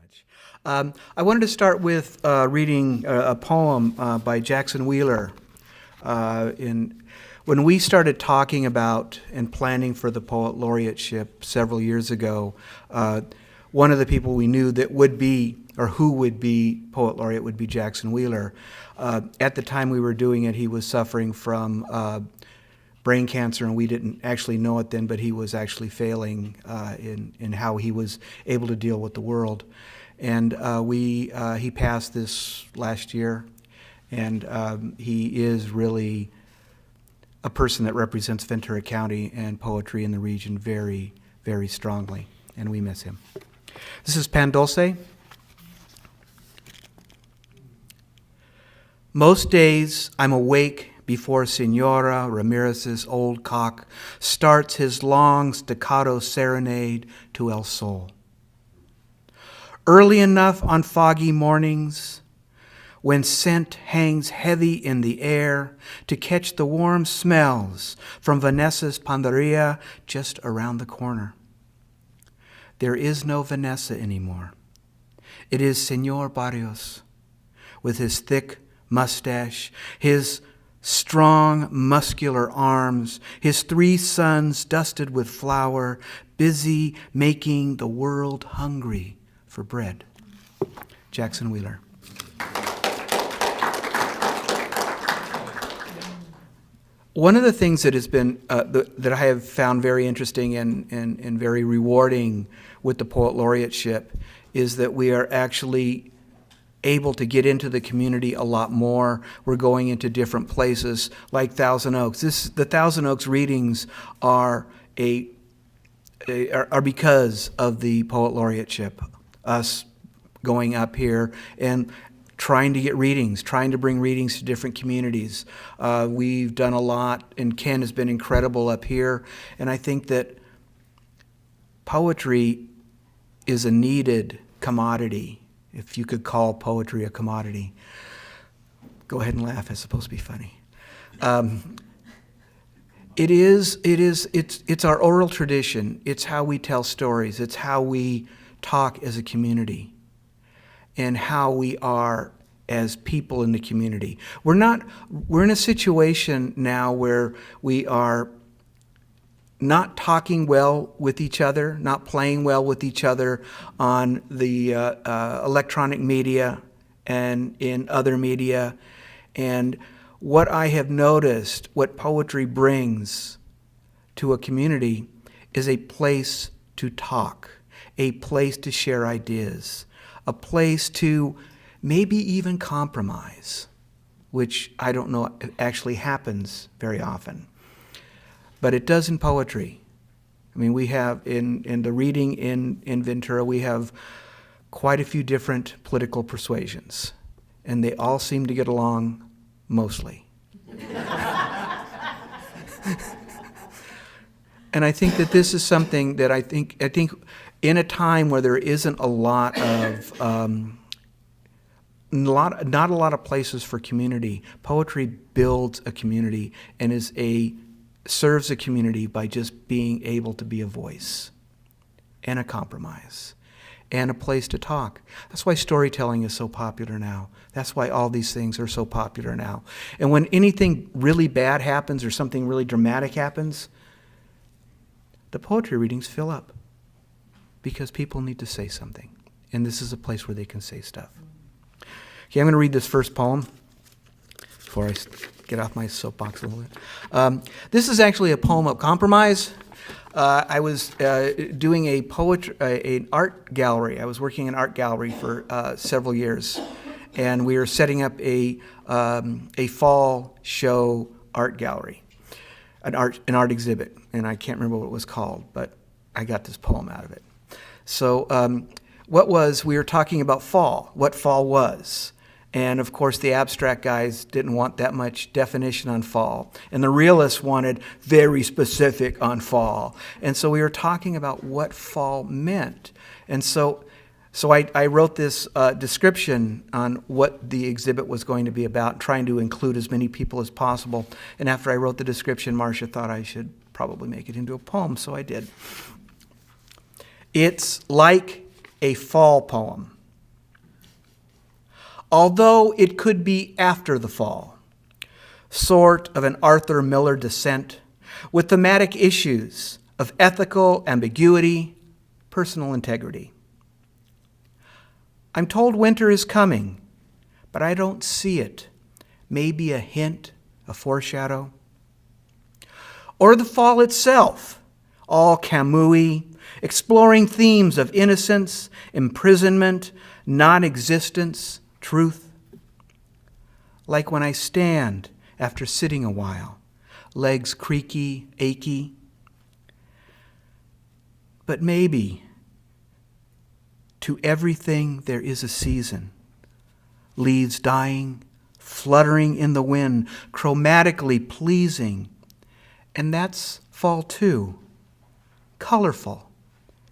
much. I wanted to start with reading a poem by Jackson Wheeler. When we started talking about and planning for the Poet Laureateship several years ago, one of the people we knew that would be, or who would be Poet Laureate would be Jackson Wheeler. At the time we were doing it, he was suffering from brain cancer, and we didn't actually know it then, but he was actually failing in how he was able to deal with the world. And he passed this last year, and he is really a person that represents Ventura County and poetry in the region very, very strongly, and we miss him. This is Pan Dulce. Most days I'm awake before Senora Ramirez's old cock starts his long staccato serenade to El Sol. Early enough on foggy mornings, when scent hangs heavy in the air, to catch the warm smells from Vanessa's Panderia just around the corner. There is no Vanessa anymore. It is Senor Barrios, with his thick mustache, his strong, muscular arms, his 3 sons dusted with flour, busy making the world hungry for bread. Jackson Wheeler. One of the things that has been that I have found very interesting and very rewarding with the Poet Laureateship is that we are actually able to get into the community a lot more. We're going into different places like Thousand Oaks. The Thousand Oaks readings are because of the Poet Laureateship. Us going up here and trying to get readings, trying to bring readings to different communities. We've done a lot, and Ken has been incredible up here. And I think that poetry is a needed commodity, if you could call poetry a commodity. Go ahead and laugh, it's supposed to be funny. It's our oral tradition. It's how we tell stories. It's how we talk as a community and how we are as people in the community. We're in a situation now where we are not talking well with each other, not playing well with each other on the electronic media and in other media. And what I have noticed, what poetry brings to a community is a place to talk, a place to share ideas, a place to maybe even compromise, which I don't know actually happens very often. But it does in poetry. I mean, we have in the reading in Ventura, we have quite a few different political persuasions, and they all seem to get along mostly. And I think that this is something that I think in a time where there isn't a lot of not a lot of places for community, poetry builds a community and serves a community by just being able to be a voice and a compromise and a place to talk. That's why storytelling is so popular now. That's why all these things are so popular now. And when anything really bad happens or something really dramatic happens, the poetry readings fill up because people need to say something. And this is a place where they can say stuff. Okay, I'm going to read this first poem before I get off my soapbox a little bit. This is actually a poem of compromise. I was doing an art gallery. I was working in an art gallery for several years, and we were setting up a fall show art gallery, an art exhibit, and I can't remember what it was called, but I got this poem out of it. So we were talking about fall, what fall was. And of course, the abstract guys didn't want that much definition on fall. And the realists wanted very specific on fall. And so we were talking about what fall meant. And so I wrote this description on what the exhibit was going to be about, trying to include as many people as possible. And after I wrote the description, Marcia thought I should probably make it into a poem, so I did. It's like a fall poem. although it could be after the fall, sort of an Arthur Miller descent with thematic issues of ethical ambiguity, personal integrity. I'm told winter is coming, but I don't see it. Maybe a hint, a foreshadow. Or the fall itself, all Camus-y, exploring themes of innocence, imprisonment, non-existence, truth. Like when I stand after sitting a while, legs creaky, achy. But maybe to everything there is a season. Leaves dying, fluttering in the wind, chromatically pleasing. And that's fall too, colorful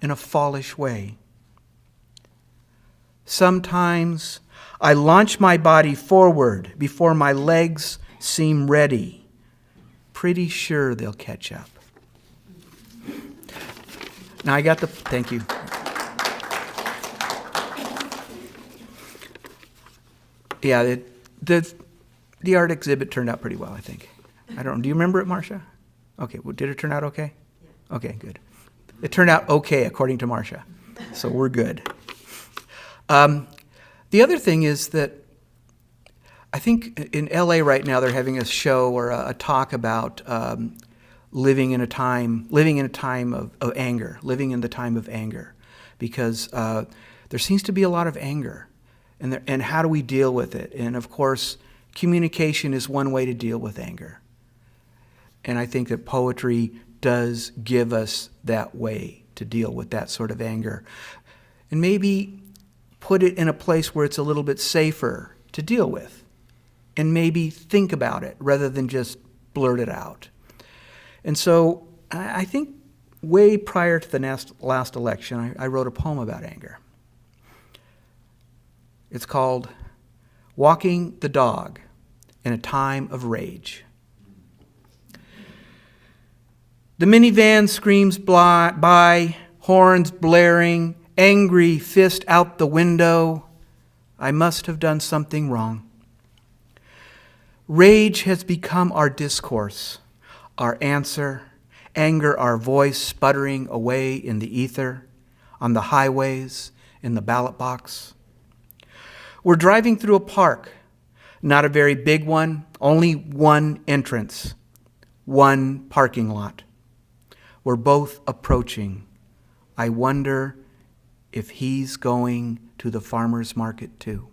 in a fallish way. Sometimes I launch my body forward before my legs seem ready. Pretty sure they'll catch up. Now thank you. Yeah, the art exhibit turned out pretty well, I think. I don't know. Do you remember it, Marcia? Okay, well, did it turn out okay? Yeah. Okay, good. It turned out okay, according to Marcia. So we're good. The other thing is that I think in LA right now they're having a show or a talk about living in a time of anger, living in the time of anger, because there seems to be a lot of anger, and how do we deal with it? And of course, communication is one way to deal with anger. And I think that poetry does give us that way to deal with that sort of anger. And maybe put it in a place where it's a little bit safer to deal with. And maybe think about it rather than just blurt it out. And so I think way prior to the last election, I wrote a poem about anger. It's called Walking the Dog in a Time of Rage. The minivan screams by, horns blaring, angry fist out the window. I must have done something wrong. Rage has become our discourse, our answer, anger our voice sputtering away in the ether, on the highways, in the ballot box. We're driving through a park, not a very big one, only one entrance, one parking lot. We're both approaching. I wonder if he's going to the farmer's market too.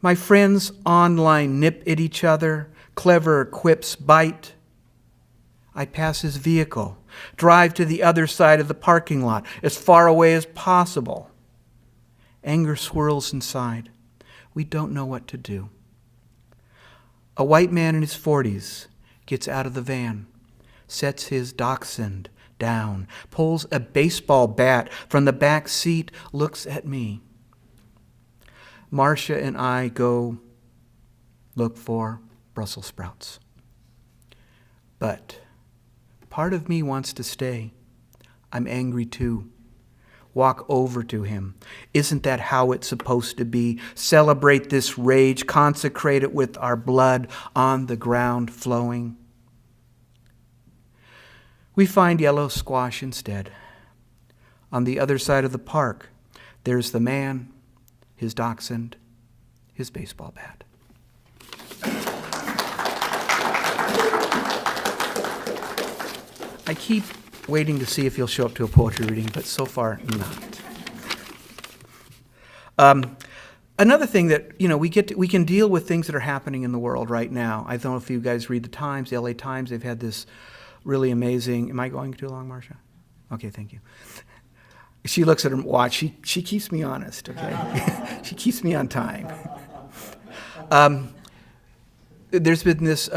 My friends online nip at each other, clever quips bite. I pass his vehicle, drive to the other side of the parking lot, as far away as possible. Anger swirls inside. We don't know what to do. A white man in his 40s gets out of the van, sets his dachshund down, pulls a baseball bat from the back seat, looks at me. Marcia and I go look for Brussels sprouts. But part of me wants to stay. I'm angry too. Walk over to him. Isn't that how it's supposed to be? Celebrate this rage, consecrate it with our blood on the ground flowing. We find yellow squash instead. On the other side of the park, there's the man, his dachshund, his baseball bat. I keep waiting to see if he'll show up to a poetry reading, but so far not. Another thing that we can deal with things that are happening in the world right now. I don't know if you guys read the Times, the LA Times. They've had this really amazing. Am I going too long, Marcia? Okay, thank you. She looks at her watch. She keeps me honest. Okay, she keeps me on time. There's been this.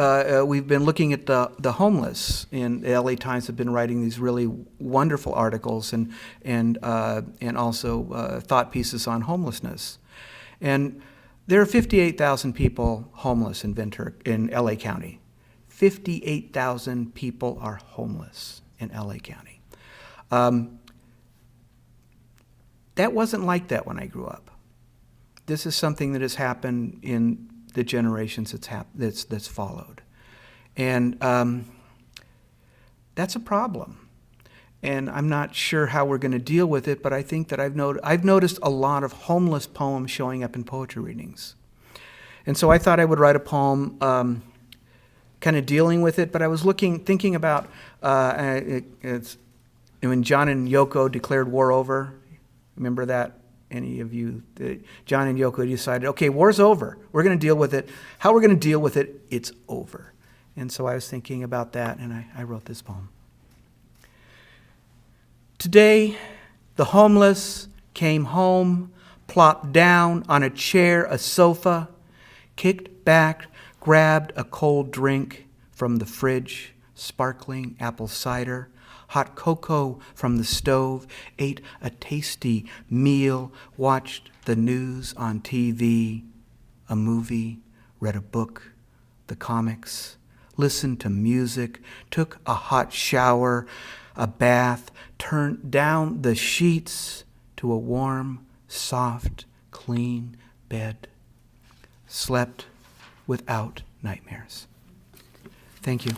We've been looking at the homeless, and the LA Times have been writing these really wonderful articles and also thought pieces on homelessness. And there are 58,000 people homeless in LA County. 58,000 people are homeless in LA County. That wasn't like that when I grew up. This is something that has happened in the generations that's followed. And that's a problem. And I'm not sure how we're going to deal with it, but I think that I've noticed a lot of homeless poems showing up in poetry readings. And so I thought I would write a poem kind of dealing with it, but I was thinking about it's when John and Yoko declared war over. Remember that? Any of you? John and Yoko decided, okay, war's over. We're going to deal with it. How we're going to deal with it, it's over. And so I was thinking about that, and I wrote this poem. Today, the homeless came home, plopped down on a chair, a sofa, kicked back, grabbed a cold drink from the fridge, sparkling apple cider, hot cocoa from the stove, ate a tasty meal, watched the news on TV, a movie, read a book, the comics, listened to music, took a hot shower, a bath, turned down the sheets to a warm, soft, clean bed, slept without nightmares. Thank you.